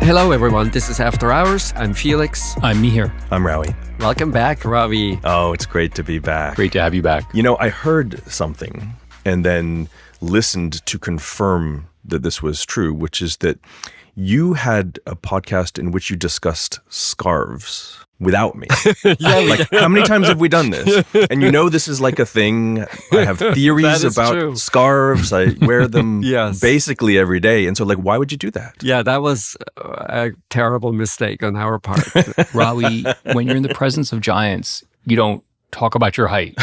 Hello, everyone. This is After Hours. I'm Felix. I'm Mihir. I'm Rawi. Welcome back, Rawi. Oh, it's great to be back. Great to have you back. You know, I heard something and then listened to confirm that this was true, which is that you had a podcast in which you discussed scarves without me. How many times have we done this? And you know this is like a thing. I have theories about true. Scarves. I wear them Yes. basically every day. And so why would you do that? Yeah, that was a terrible mistake on our part. Rawi, when you're in the presence of giants, you don't talk about your height.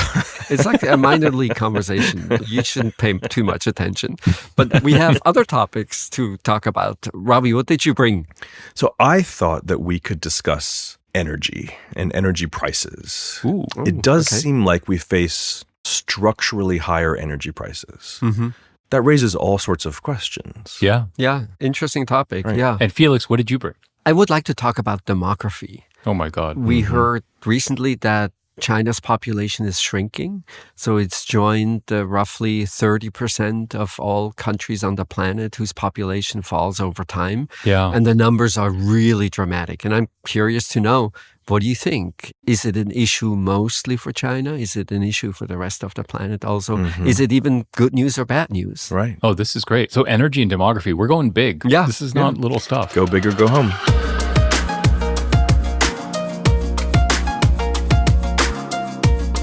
It's like a minor league conversation. You shouldn't pay too much attention. But we have other topics to talk about. Rawi, what did you bring? So I thought that we could discuss energy and energy prices. Ooh. It does seem like we face structurally higher energy prices. Mm-hmm. That raises all sorts of questions. Yeah. Yeah, interesting topic. Right. Yeah. And Felix, what did you bring? I would like to talk about demography. Oh my God. We heard recently that China's population is shrinking. So it's joined roughly 30% of all countries on the planet whose population falls over time. Yeah. And the numbers are really dramatic. And I'm curious to know, what do you think? Is it an issue mostly for China? Is it an issue for the rest of the planet also? Is it even good news or bad news? Right. Oh, this is great. So energy and demography, we're going big. Yeah. This is not little stuff. Go big or go home.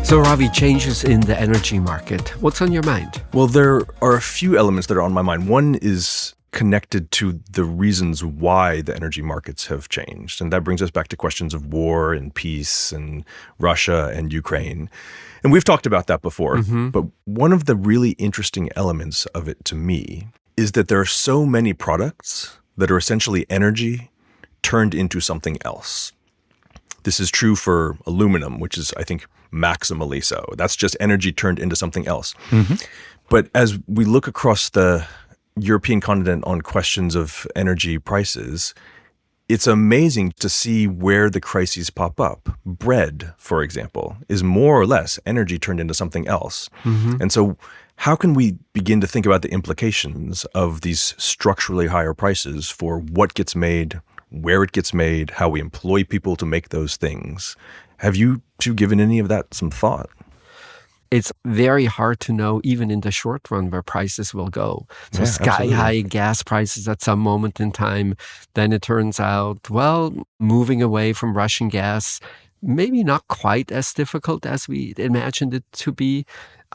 So Ravi, changes in the energy market. What's on your mind? Well, there are a few elements that are on my mind. One is connected to the reasons why the energy markets have changed. And that brings us back to questions of war and peace and Russia and Ukraine. And we've talked about that before. But one of the really interesting elements of it to me is that there are so many products that are essentially energy turned into something else. This is true for aluminum, which is, I think, maximally so. That's just energy turned into something else. But as we look across the European continent on questions of energy prices, it's amazing to see where the crises pop up. Bread, for example, is more or less energy turned into something else. And so how can we begin to think about the implications of these structurally higher prices for what gets made, where it gets made, how we employ people to make those things? Have you two given any of that some thought? It's very hard to know, even in the short run, where prices will go. So sky-high gas prices at some moment in time. Then it turns out, well, moving away from Russian gas, maybe not quite as difficult as we imagined it to be.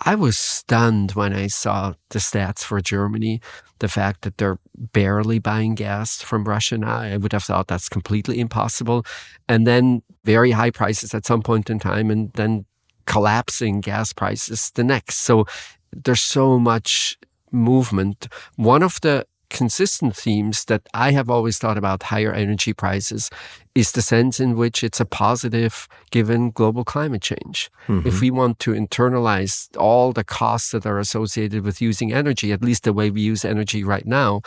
I was stunned when I saw the stats for Germany, the fact that they're barely buying gas from Russia now. I would have thought that's completely impossible. And then very high prices at some point in time, and then collapsing gas prices the next. So there's so much movement. One of the consistent themes that I have always thought about higher energy prices is the sense in which it's a positive given global climate change. If we want to internalize all the costs that are associated with using energy, at least the way we use energy right now,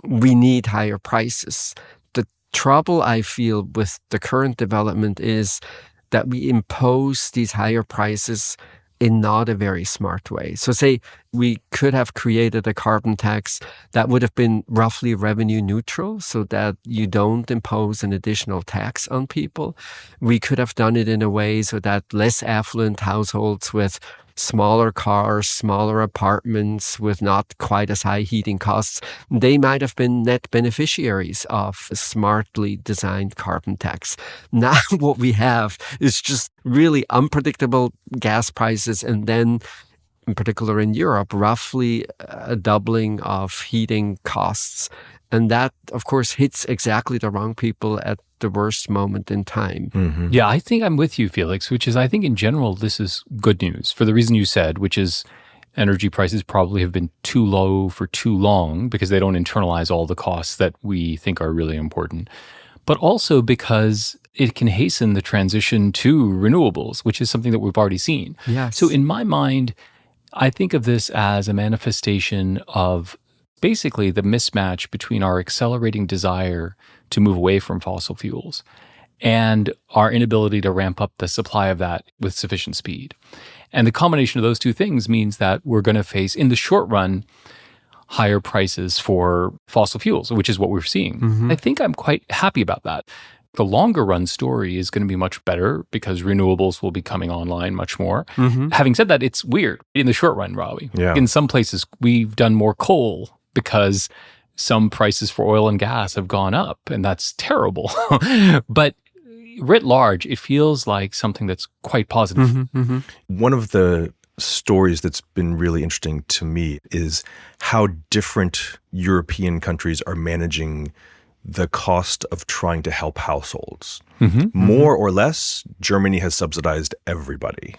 we need higher prices. The trouble I feel with the current development is that we impose these higher prices in not a very smart way. So say we could have created a carbon tax that would have been roughly revenue neutral so that you don't impose an additional tax on people. We could have done it in a way so that less affluent households with smaller cars, smaller apartments with not quite as high heating costs, they might have been net beneficiaries of a smartly designed carbon tax. Now what we have is just really unpredictable gas prices, and then in particular in Europe, roughly a doubling of heating costs. And that, of course, hits exactly the wrong people at the worst moment in time. Yeah, I think I'm with you, Felix, which is, I think in general, this is good news for the reason you said, which is energy prices probably have been too low for too long because they don't internalize all the costs that we think are really important. But also because it can hasten the transition to renewables, which is something that we've already seen. Yes. So in my mind, I think of this as a manifestation of basically the mismatch between our accelerating desire to move away from fossil fuels and our inability to ramp up the supply of that with sufficient speed. And the combination of those two things means that we're going to face, in the short run, higher prices for fossil fuels, which is what we're seeing. I think I'm quite happy about that. The longer run story is going to be much better because renewables will be coming online much more. Having said that, it's weird in the short run, Rawi. Yeah. In some places, we've done more coal because some prices for oil and gas have gone up, and that's terrible. But writ large, it feels like something that's quite positive. One of the stories that's been really interesting to me is how different European countries are managing the cost of trying to help households. More or less, Germany has subsidized everybody.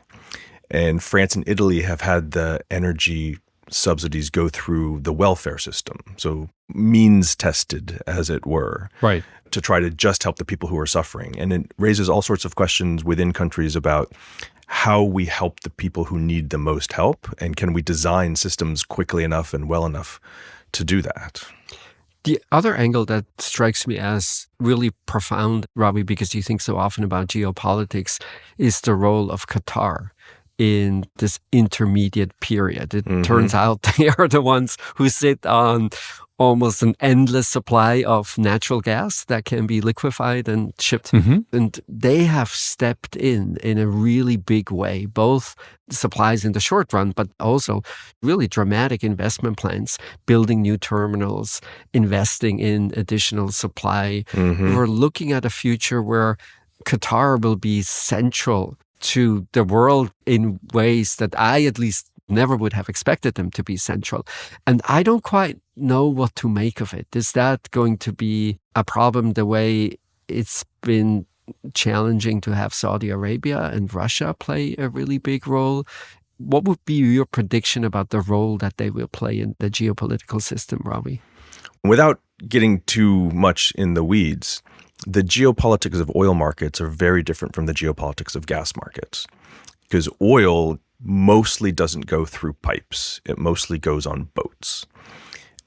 And France and Italy have had the energy subsidies go through the welfare system. So means tested, as it were. Right. To try to just help the people who are suffering. And it raises all sorts of questions within countries about how we help the people who need the most help, and can we design systems quickly enough and well enough to do that? The other angle that strikes me as really profound, Rawi, because you think so often about geopolitics, is the role of Qatar in this intermediate period. It turns out they are the ones who sit on almost an endless supply of natural gas that can be liquefied and shipped. And they have stepped in a really big way, both supplies in the short run, but also really dramatic investment plans, building new terminals, investing in additional supply. We're looking at a future where Qatar will be central to the world in ways that I at least never would have expected them to be central. And I don't quite know what to make of it. Is that going to be a problem the way it's been challenging to have Saudi Arabia and Russia play a really big role? What would be your prediction about the role that they will play in the geopolitical system, Rawi? Without getting too much in the weeds, the geopolitics of oil markets are very different from the geopolitics of gas markets, because oil mostly doesn't go through pipes. It mostly goes on boats.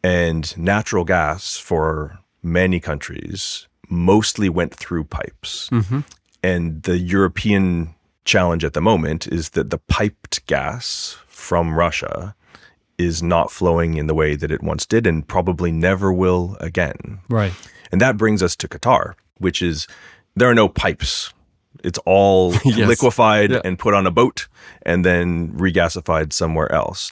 And natural gas for many countries mostly went through pipes. And the European challenge at the moment is that the piped gas from Russia is not flowing in the way that it once did and probably never will again. Right. And that brings us to Qatar, which is there are no pipes. It's all liquefied and put on a boat and then regasified somewhere else.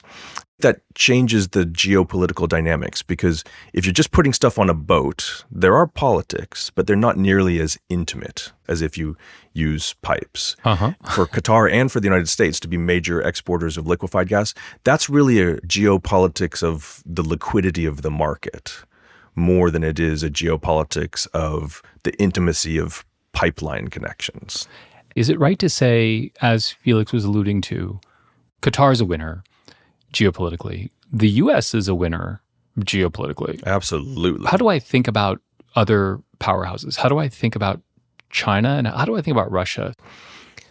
That changes the geopolitical dynamics, because if you're just putting stuff on a boat, there are politics, but they're not nearly as intimate as if you use pipes. For Qatar and for the United States to be major exporters of liquefied gas, that's really a geopolitics of the liquidity of the market more than it is a geopolitics of the intimacy of pipeline connections. Is it right to say, as Felix was alluding to, Qatar is a winner geopolitically? The U.S. is a winner geopolitically. Absolutely. How do I think about other powerhouses? How do I think about China? And how do I think about Russia?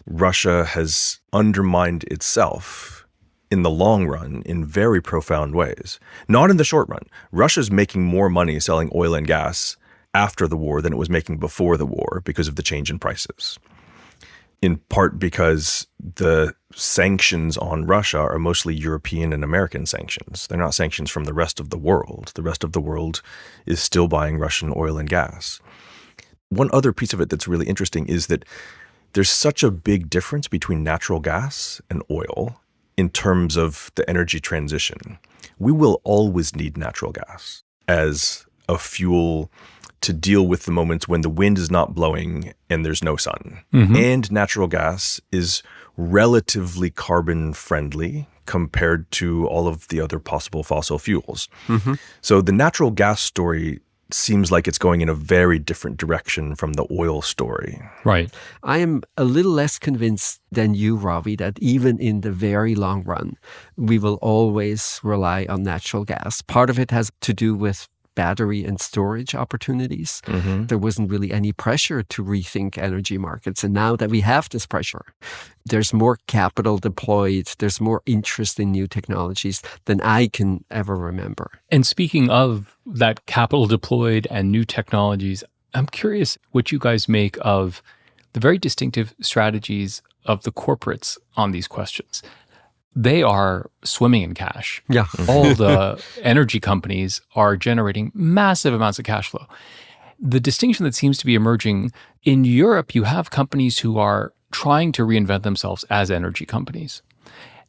Russia has undermined itself in the long run in very profound ways. Not in the short run. Russia's making more money selling oil and gas after the war than it was making before the war because of the change in prices. In part because the sanctions on Russia are mostly European and American sanctions. They're not sanctions from the rest of the world. The rest of the world is still buying Russian oil and gas. One other piece of it that's really interesting is that there's such a big difference between natural gas and oil in terms of the energy transition. We will always need natural gas as a fuel to deal with the moments when the wind is not blowing and there's no sun. And natural gas is relatively carbon friendly compared to all of the other possible fossil fuels. So the natural gas story seems like it's going in a very different direction from the oil story. Right. I am a little less convinced than you, Ravi, that even in the very long run, we will always rely on natural gas. Part of it has to do with battery and storage opportunities. There wasn't really any pressure to rethink energy markets. And now that we have this pressure, there's more capital deployed, there's more interest in new technologies than I can ever remember. And speaking of that capital deployed and new technologies, I'm curious what you guys make of the very distinctive strategies of the corporates on these questions. they are swimming in cash. Yeah. All the energy companies are generating massive amounts of cash flow. The distinction that seems to be emerging in Europe, you have companies who are trying to reinvent themselves as energy companies.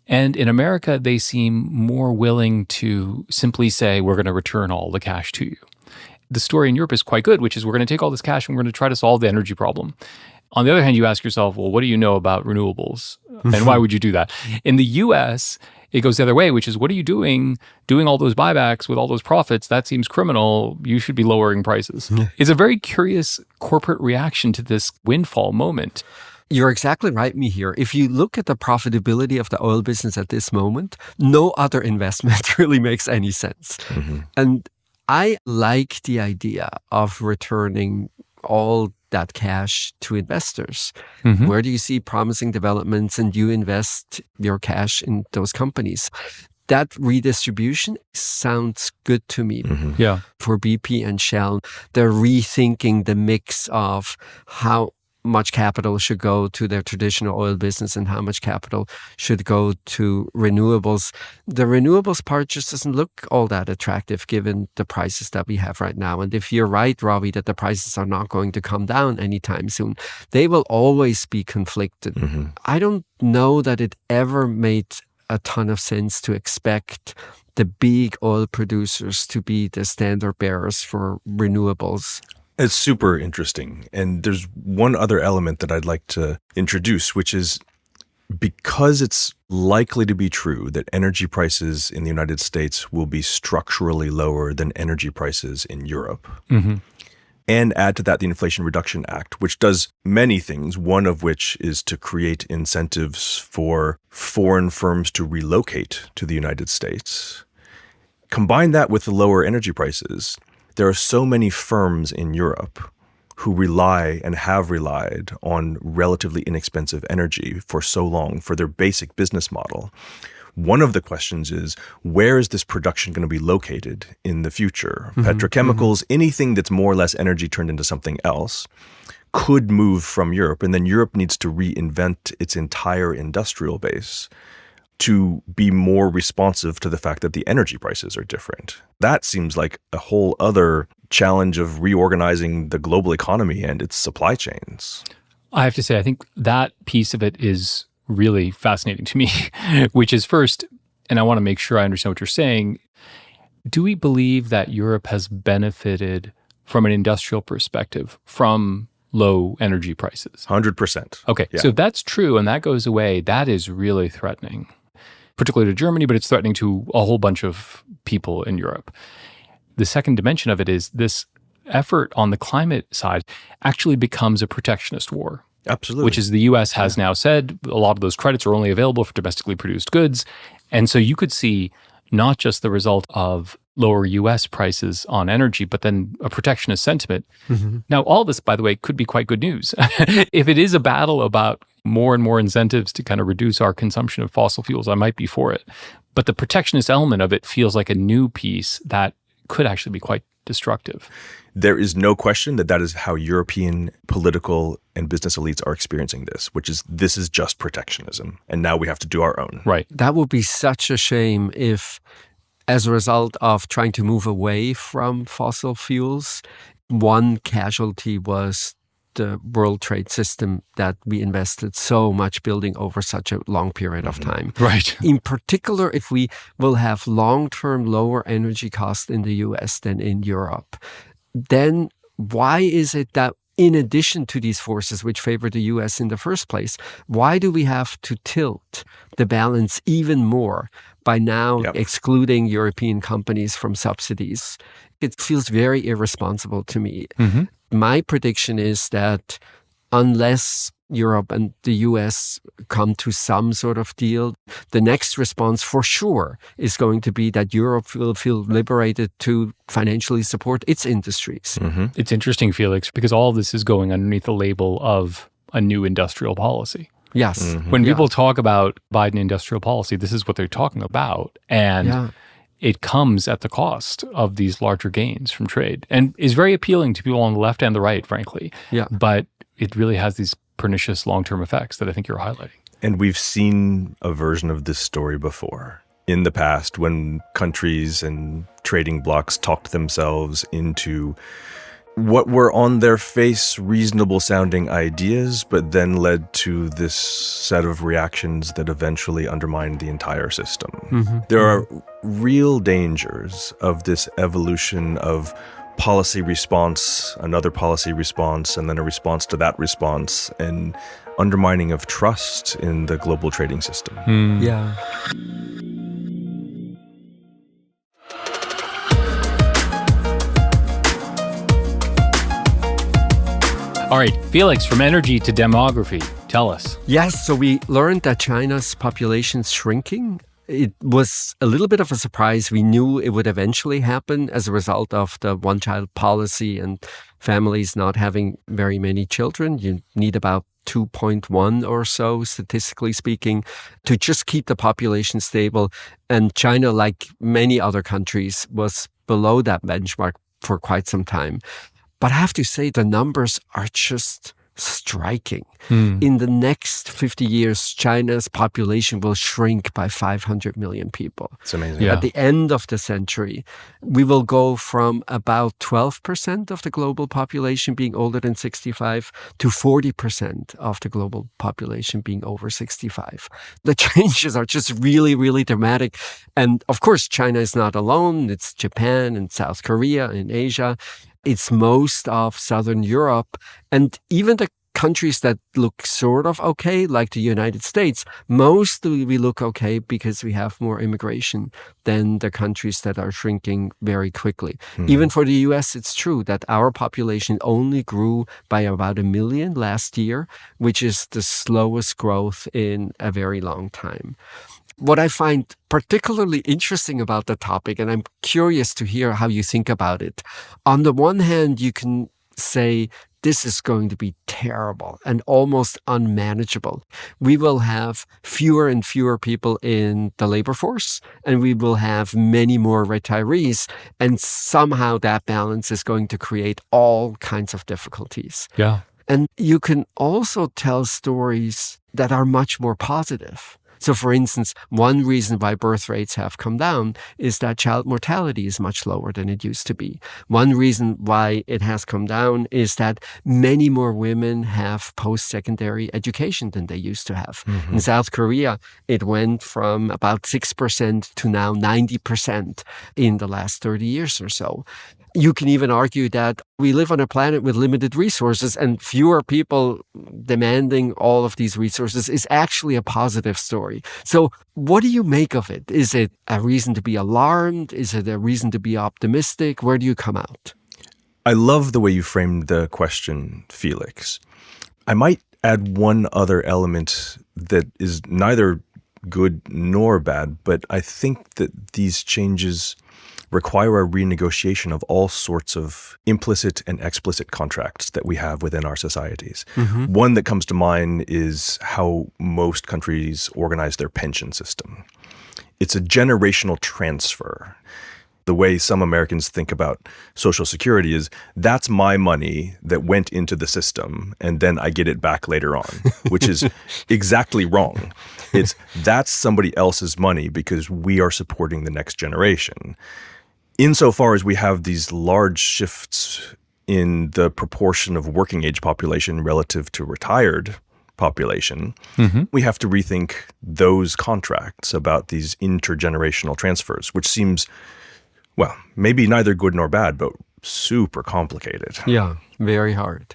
And in America, they seem more willing to simply say, we're going to return all the cash to you. The story in Europe is quite good, which is we're going to take all this cash and we're going to try to solve the energy problem. On the other hand, you ask yourself, well, what do you know about renewables? And why would you do that? In the US, it goes the other way, which is what are you doing all those buybacks with all those profits? That seems criminal. You should be lowering prices. It's a very curious corporate reaction to this windfall moment. You're exactly right, Mihir. If you look at the profitability of the oil business at this moment, no other investment really makes any sense. And I like the idea of returning all that cash to investors. Where do you see promising developments and you invest your cash in those companies? That redistribution sounds good to me. Yeah. For BP and Shell, they're rethinking the mix of how much capital should go to their traditional oil business and how much capital should go to renewables. The renewables part just doesn't look all that attractive given the prices that we have right now. And if you're right, Rawi, that the prices are not going to come down anytime soon, they will always be conflicted. I don't know that it ever made a ton of sense to expect the big oil producers to be the standard bearers for renewables. It's super interesting. And there's one other element that I'd like to introduce, which is because it's likely to be true that energy prices in the United States will be structurally lower than energy prices in Europe. And add to that the Inflation Reduction Act, which does many things, one of which is to create incentives for foreign firms to relocate to the United States. Combine that with the lower energy prices. There are so many firms in Europe who rely and have relied on relatively inexpensive energy for so long for their basic business model. One of the questions is, where is this production going to be located in the future? Petrochemicals, anything that's more or less energy turned into something else could move from Europe, and then Europe needs to reinvent its entire industrial base to be more responsive to the fact that the energy prices are different. That seems like a whole other challenge of reorganizing the global economy and its supply chains. I have to say, I think that piece of it is really fascinating to me, which is first, and I want to make sure I understand what you're saying, do we believe that Europe has benefited from an industrial perspective from low energy prices? 100%. Okay, so if that's true and that goes away, that is really threatening, particularly to Germany, but it's threatening to a whole bunch of people in Europe. The second dimension of it is this effort on the climate side actually becomes a protectionist war. Absolutely. Which is the U.S. has now said a lot of those credits are only available for domestically produced goods. And so you could see not just the result of lower U.S. prices on energy, but then a protectionist sentiment. Now, all this, by the way, could be quite good news. If it is a battle about more and more incentives to kind of reduce our consumption of fossil fuels, I might be for it. But the protectionist element of it feels like a new piece that could actually be quite destructive. There is no question that that is how European political and business elites are experiencing this is just protectionism. And now we have to do our own. Right. That would be such a shame if, as a result of trying to move away from fossil fuels, one casualty was the world trade system that we invested so much building over such a long period of time. Right. In particular, if we will have long-term lower energy costs in the US than in Europe, then why is it that in addition to these forces which favor the US in the first place, why do we have to tilt the balance even more by now excluding European companies from subsidies? It feels very irresponsible to me. My prediction is that unless Europe and the US come to some sort of deal, the next response for sure is going to be that Europe will feel liberated to financially support its industries. It's interesting, Felix, because all of this is going underneath the label of a new industrial policy. Yes. When people talk about Biden industrial policy, this is what they're talking about. And it comes at the cost of these larger gains from trade and is very appealing to people on the left and the right, frankly. But it really has these pernicious long-term effects that I think you're highlighting. And we've seen a version of this story before. In the past, when countries and trading blocs talked themselves into what were on their face reasonable sounding ideas, but then led to this set of reactions that eventually undermined the entire system. There are real dangers of this evolution of policy response, another policy response, and then a response to that response, and undermining of trust in the global trading system. Yeah. All right, Felix, from energy to demography, tell us. Yes, so we learned that China's population is shrinking. It was a little bit of a surprise. We knew it would eventually happen as a result of the one-child policy and families not having very many children. You need about 2.1 or so, statistically speaking, to just keep the population stable. And China, like many other countries, was below that benchmark for quite some time. But I have to say, the numbers are just striking. In the next 50 years, China's population will shrink by 500 million people. It's amazing. Yeah. At the end of the century, we will go from about 12% of the global population being older than 65 to 40% of the global population being over 65. The changes are just really, really dramatic. And of course, China is not alone. It's Japan and South Korea and Asia. It's most of Southern Europe, and even the countries that look sort of okay, like the United States, mostly we look okay because we have more immigration than the countries that are shrinking very quickly. Even for the US, it's true that our population only grew by about 1 million last year, which is the slowest growth in a very long time. What I find particularly interesting about the topic, and I'm curious to hear how you think about it. On the one hand, you can say this is going to be terrible and almost unmanageable. We will have fewer and fewer people in the labor force, and we will have many more retirees, and somehow that balance is going to create all kinds of difficulties. Yeah. And you can also tell stories that are much more positive. So, for instance, one reason why birth rates have come down is that child mortality is much lower than it used to be. One reason why it has come down is that many more women have post-secondary education than they used to have. In South Korea, it went from about 6% to now 90% in the last 30 years or so. You can even argue that we live on a planet with limited resources, and fewer people demanding all of these resources is actually a positive story. So what do you make of it? Is it a reason to be alarmed? Is it a reason to be optimistic? Where do you come out? I love the way you framed the question, Felix. I might add one other element that is neither good nor bad, but I think that these changes require a renegotiation of all sorts of implicit and explicit contracts that we have within our societies. One that comes to mind is how most countries organize their pension system. It's a generational transfer. The way some Americans think about Social Security is that's my money that went into the system and then I get it back later on, which is exactly wrong. That's somebody else's money because we are supporting the next generation. Insofar as we have these large shifts in the proportion of working age population relative to retired population, we have to rethink those contracts about these intergenerational transfers, which seems, well, maybe neither good nor bad, but super complicated. Yeah, very hard.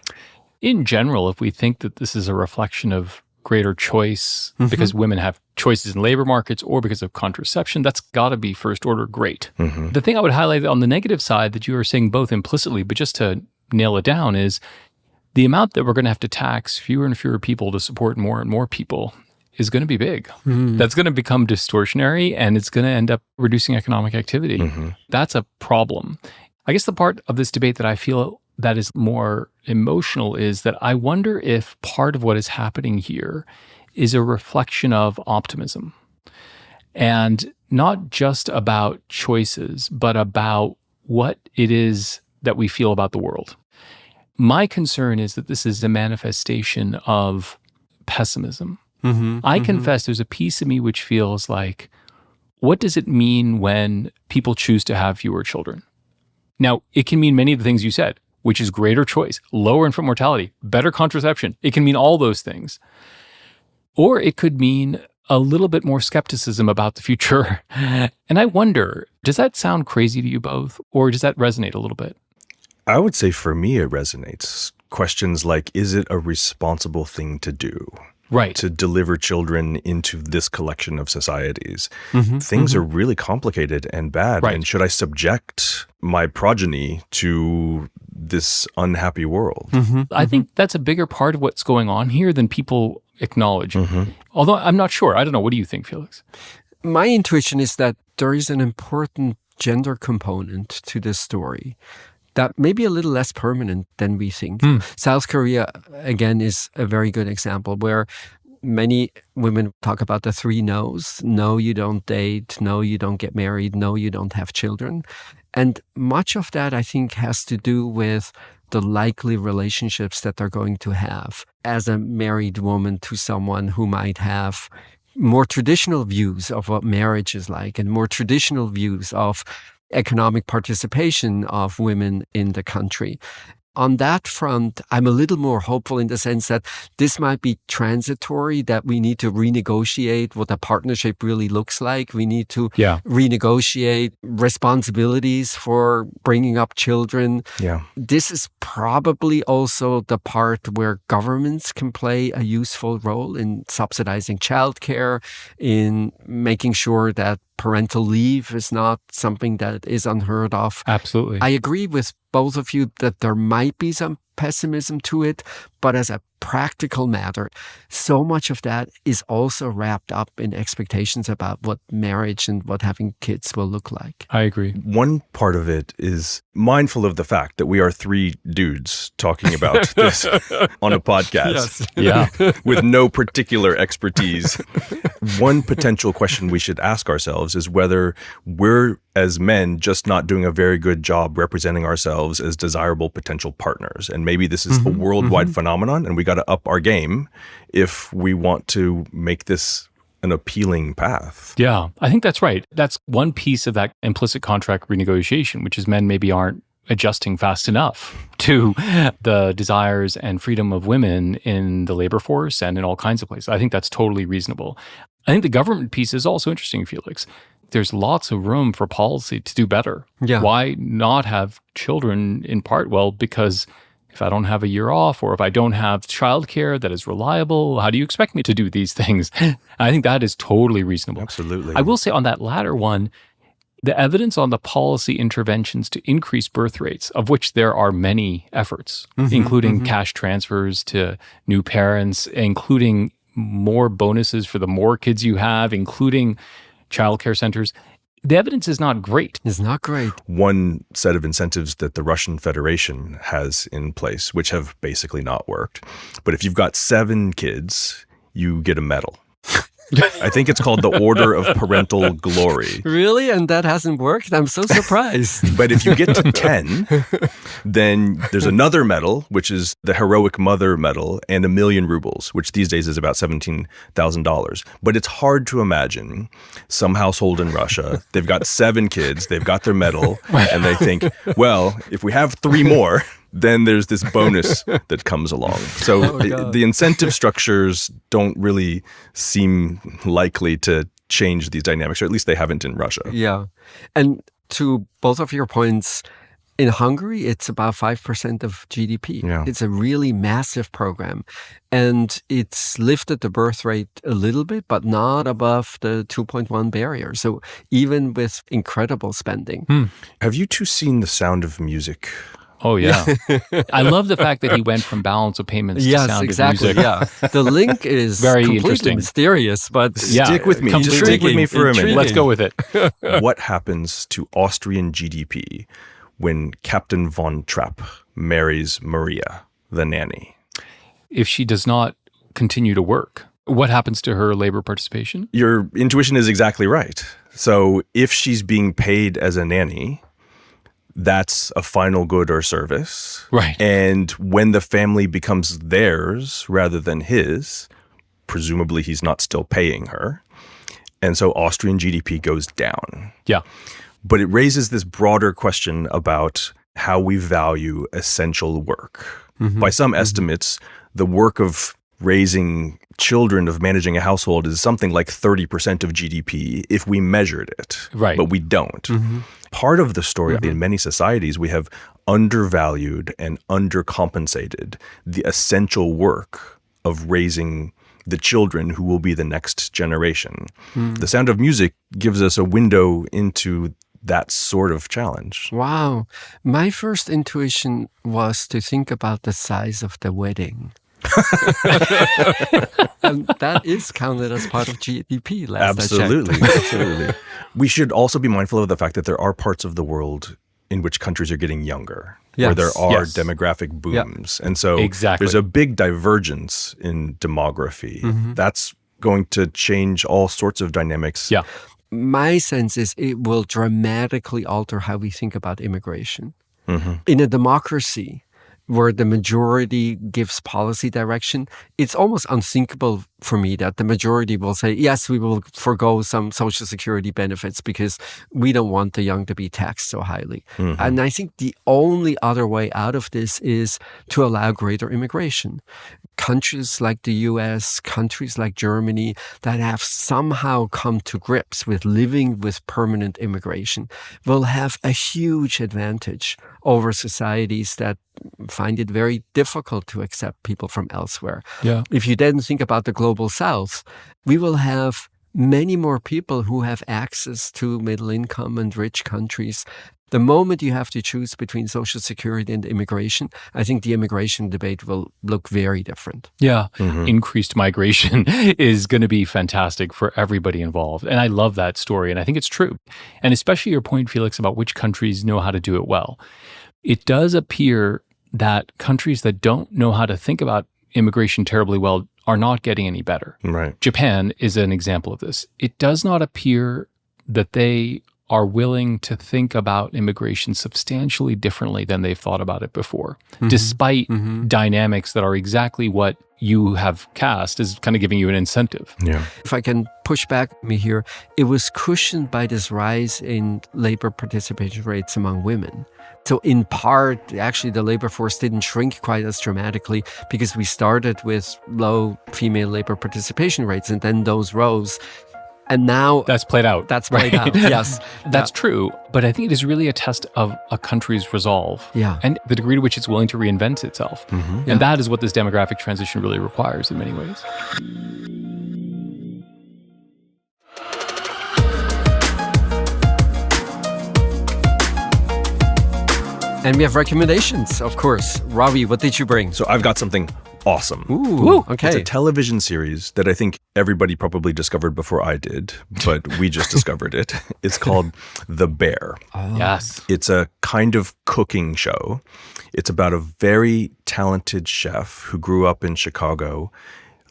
In general, if we think that this is a reflection of greater choice because women have choices in labor markets or because of contraception, that's got to be first order great. The thing I would highlight on the negative side that you are saying both implicitly, but just to nail it down, is the amount that we're going to have to tax fewer and fewer people to support more and more people is going to be big. That's going to become distortionary and it's going to end up reducing economic activity. That's a problem. I guess the part of this debate that I feel that is more emotional is that I wonder if part of what is happening here is a reflection of optimism. And not just about choices, but about what it is that we feel about the world. My concern is that this is a manifestation of pessimism. I confess there's a piece of me which feels like, what does it mean when people choose to have fewer children? Now, it can mean many of the things you said, which is greater choice, lower infant mortality, better contraception. It can mean all those things. Or it could mean a little bit more skepticism about the future. And I wonder, does that sound crazy to you both? Or does that resonate a little bit? I would say for me, it resonates. Questions like, is it a responsible thing to do? Right. To deliver children into this collection of societies. Things are really complicated and bad. Right. And should I subject my progeny to this unhappy world? I think that's a bigger part of what's going on here than people acknowledge. Although I'm not sure. I don't know. What do you think, Felix? My intuition is that there is an important gender component to this story that may be a little less permanent than we think. South Korea, again, is a very good example where many women talk about the 3 no's. No, you don't date. No, you don't get married. No, you don't have children. And much of that, I think, has to do with the likely relationships that they're going to have as a married woman to someone who might have more traditional views of what marriage is like and more traditional views of economic participation of women in the country. On that front, I'm a little more hopeful in the sense that this might be transitory, that we need to renegotiate what a partnership really looks like. We need to renegotiate responsibilities for bringing up children. This is probably also the part where governments can play a useful role in subsidizing childcare, in making sure that parental leave is not something that is unheard of. Absolutely. I agree with both of you that there might be some pessimism to it, but as a practical matter, so much of that is also wrapped up in expectations about what marriage and what having kids will look like. I agree. One part of it is mindful of the fact that we are 3 dudes talking about this on a podcast with no particular expertise. One potential question we should ask ourselves is whether we're, as men, just not doing a very good job representing ourselves as desirable potential partners. And maybe this is a worldwide phenomenon, and we got to up our game if we want to make this an appealing path. Yeah, I think that's right. That's one piece of that implicit contract renegotiation, which is men maybe aren't adjusting fast enough to the desires and freedom of women in the labor force and in all kinds of places. I think that's totally reasonable. I think the government piece is also interesting, Felix. There's lots of room for policy to do better. Why not have children in part? Well, because if I don't have a year off or if I don't have childcare that is reliable, how do you expect me to do these things? I think that is totally reasonable. Absolutely. I will say on that latter one, the evidence on the policy interventions to increase birth rates, of which there are many efforts, including cash transfers to new parents, including more bonuses for the more kids you have, including childcare centers. The evidence is not great. It's not great. One set of incentives that the Russian Federation has in place, which have basically not worked. But if you've got 7 kids, you get a medal. I think it's called the Order of Parental Glory. Really? And that hasn't worked? I'm so surprised. But if you get to 10, then there's another medal, which is the Heroic Mother Medal, and 1 million rubles, which these days is about $17,000. But it's hard to imagine some household in Russia, they've got 7 kids, they've got their medal, and they think, well, if we have 3 more, then there's this bonus that comes along. So the incentive structures don't really seem likely to change these dynamics, or at least they haven't in Russia. Yeah. And to both of your points, in Hungary, it's about 5% of GDP. It's a really massive program. And it's lifted the birth rate a little bit, but not above the 2.1 barrier. So even with incredible spending. Have you 2 seen The Sound of Music? Oh, yeah. I love the fact that he went from balance of payments to Sound of Music. Yeah. The link is very completely interesting. Mysterious, but stick with me. Just stick with me for a minute. Let's go with it. What happens to Austrian GDP when Captain von Trapp marries Maria, the nanny? If she does not continue to work, what happens to her labor participation? Your intuition is exactly right. So if she's being paid as a nanny, that's a final good or service. Right. And when the family becomes theirs rather than his, presumably he's not still paying her. And so Austrian GDP goes down. Yeah. But it raises this broader question about how we value essential work. By some estimates, the work of raising children, of managing a household, is something like 30% of GDP if we measured it. Right. But we don't. Part of the story in many societies, we have undervalued and undercompensated the essential work of raising the children who will be the next generation. The Sound of Music gives us a window into that sort of challenge. Wow. My first intuition was to think about the size of the wedding. And that is counted as part of GDP last I checked. Absolutely. We should also be mindful of the fact that there are parts of the world in which countries are getting younger, where there are demographic booms. And so there's a big divergence in demography. That's going to change all sorts of dynamics. Yeah. My sense is it will dramatically alter how we think about immigration. In a democracy where the majority gives policy direction, it's almost unthinkable for me that the majority will say, yes, we will forgo some social security benefits because we don't want the young to be taxed so highly. And I think the only other way out of this is to allow greater immigration. Countries like the US, countries like Germany that have somehow come to grips with living with permanent immigration will have a huge advantage over societies that find it very difficult to accept people from elsewhere. Yeah. If you then think about the global south, we will have many more people who have access to middle income and rich countries. The moment you have to choose between social security and immigration, I think the immigration debate will look very different. Yeah. Increased migration is going to be fantastic for everybody involved. And I love that story. And I think it's true. And especially your point, Felix, about which countries know how to do it well. It does appear that countries that don't know how to think about immigration terribly well are not getting any better. Right. Japan is an example of this. It does not appear that they are willing to think about immigration substantially differently than they've thought about it before, despite dynamics that are exactly what you have cast as kind of giving you an incentive. Yeah. If I can push back me here, it was cushioned by this rise in labor participation rates among women. So in part, actually, the labor force didn't shrink quite as dramatically because we started with low female labor participation rates and then those rose. And now that's played out. That's played out, yes. That's true. But I think it is really a test of a country's resolve and the degree to which it's willing to reinvent itself. And that is what this demographic transition really requires in many ways. And we have recommendations, of course. Rawi, what did you bring? So I've got something awesome. Ooh, okay. It's a television series that I think everybody probably discovered before I did, but we just discovered it. It's called The Bear. Yes. It's a kind of cooking show. It's about a very talented chef who grew up in Chicago,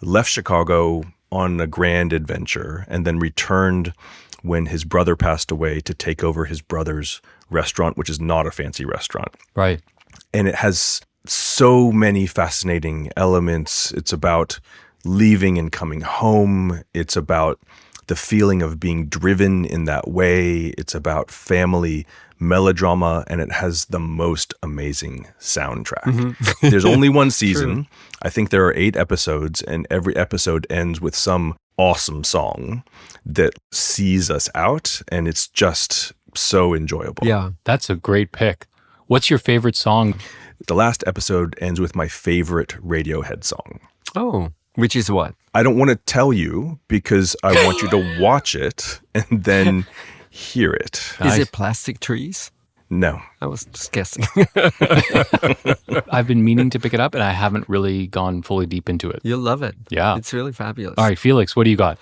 left Chicago on a grand adventure, and then returned when his brother passed away to take over his brother's restaurant, which is not a fancy restaurant. Right. And it has so many fascinating elements. It's about leaving and coming home. It's about the feeling of being driven in that way. It's about family melodrama, and it has the most amazing soundtrack. There's only one season. I think there are 8 episodes, and every episode ends with some awesome song that sees us out, and it's just so enjoyable. Yeah. That's a great pick. What's your favorite song? The last episode ends with my favorite Radiohead song. Oh, which is what? I don't want to tell you because I want you to watch it and then hear it. Is it Plastic Trees? No. I was just guessing. I've been meaning to pick it up, and I haven't really gone fully deep into it. You'll love it. Yeah. It's really fabulous. All right, Felix, what do you got?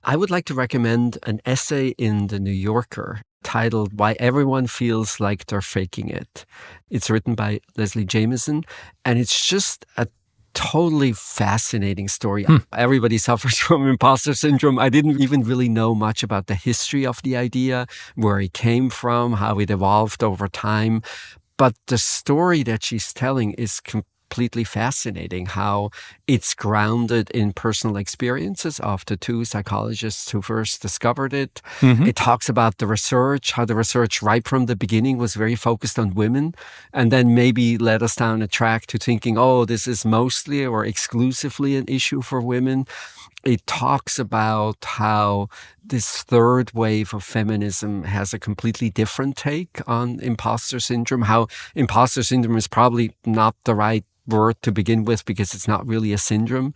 I would like to recommend an essay in The New Yorker titled Why Everyone Feels Like They're Faking It. It's written by Leslie Jameson, and it's just a totally fascinating story. Everybody suffers from imposter syndrome. I didn't even really know much about the history of the idea, where it came from, how it evolved over time. But the story that she's telling is completely fascinating, how it's grounded in personal experiences of the two psychologists who first discovered it. It talks about the research, how the research right from the beginning was very focused on women, and then maybe led us down a track to thinking, oh, this is mostly or exclusively an issue for women. It talks about how this third wave of feminism has a completely different take on imposter syndrome, how imposter syndrome is probably not the right word to begin with because it's not really a syndrome.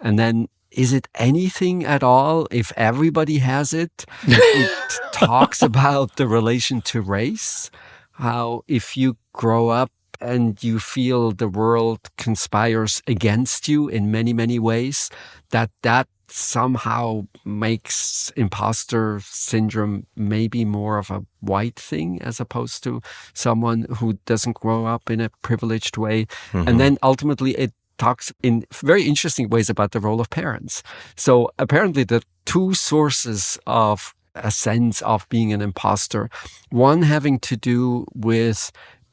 And then, is it anything at all if everybody has it? It talks about the relation to race, how if you grow up and you feel the world conspires against you in many, many ways, that somehow makes imposter syndrome maybe more of a white thing as opposed to someone who doesn't grow up in a privileged way. And then ultimately it talks in very interesting ways about the role of parents. So apparently the two sources of a sense of being an imposter, one having to do with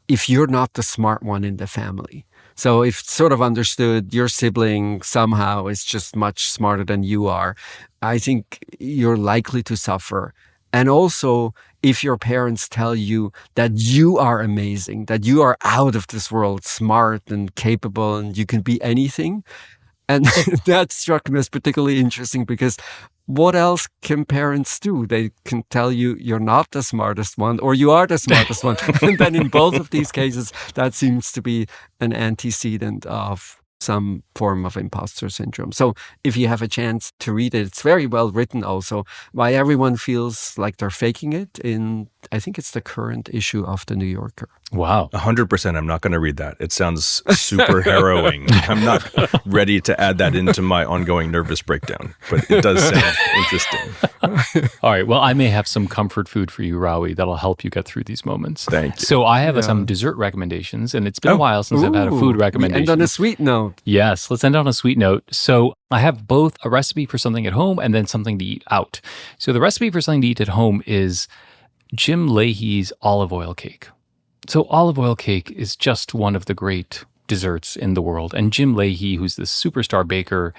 if you're not the smart one in the family. So if sort of understood your sibling somehow is just much smarter than you are, I think you're likely to suffer. And also, if your parents tell you that you are amazing, that you are out of this world, smart and capable, and you can be anything. And that struck me as particularly interesting because what else can parents do? They can tell you you're not the smartest one or you are the smartest one. And then in both of these cases, that seems to be an antecedent of some form of imposter syndrome. So if you have a chance to read it, it's very well written also. Why everyone feels like they're faking it in, I think it's the current issue of the New Yorker. Wow. 100%. I'm not going to read that. It sounds super harrowing. I'm not ready to add that into my ongoing nervous breakdown, but it does sound interesting. All right. Well, I may have some comfort food for you, Rawi, that'll help you get through these moments. Thank you. So I have some dessert recommendations, and it's been a while since I've had a food recommendation. And on a sweet note. Yes, let's end on a sweet note. So I have both a recipe for something at home and then something to eat out. So the recipe for something to eat at home is Jim Leahy's olive oil cake. So olive oil cake is just one of the great desserts in the world. And Jim Leahy, who's this superstar baker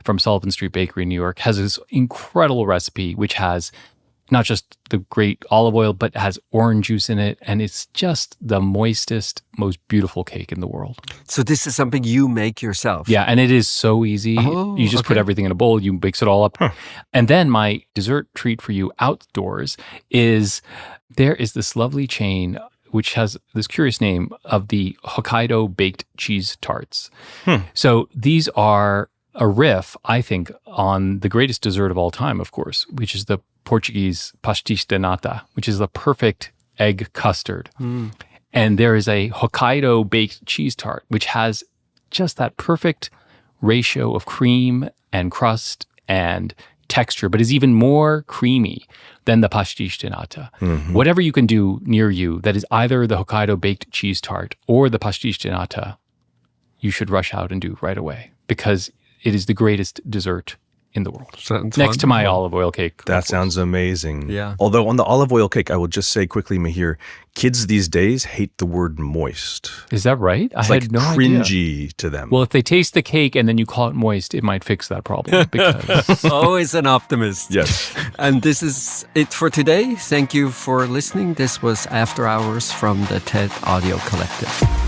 from Sullivan Street Bakery in New York, has this incredible recipe which has not just the great olive oil, but has orange juice in it. And it's just the moistest, most beautiful cake in the world. So this is something you make yourself? Yeah, and it is so easy. You just put everything in a bowl, you mix it all up. And then my dessert treat for you outdoors is, there is this lovely chain which has this curious name of the Hokkaido baked cheese tarts. So these are a riff, I think, on the greatest dessert of all time, of course, which is the Portuguese pastéis de nata, which is the perfect egg custard. And there is a Hokkaido baked cheese tart, which has just that perfect ratio of cream and crust and texture, but is even more creamy than the pastéis de nata. Whatever you can do near you that is either the Hokkaido baked cheese tart or the pastéis de nata, you should rush out and do right away because it is the greatest dessert in the world. Sounds Next to my wonderful. olive oil cake. That sounds amazing. Yeah. Although on the olive oil cake, I will just say quickly, Mihir, kids these days hate the word moist. Is that right? It's I like had no idea. cringy to them. Well, if they taste the cake and then you call it moist, it might fix that problem because Always an optimist. Yes. And this is it for today. Thank you for listening. This was After Hours from the TED Audio Collective.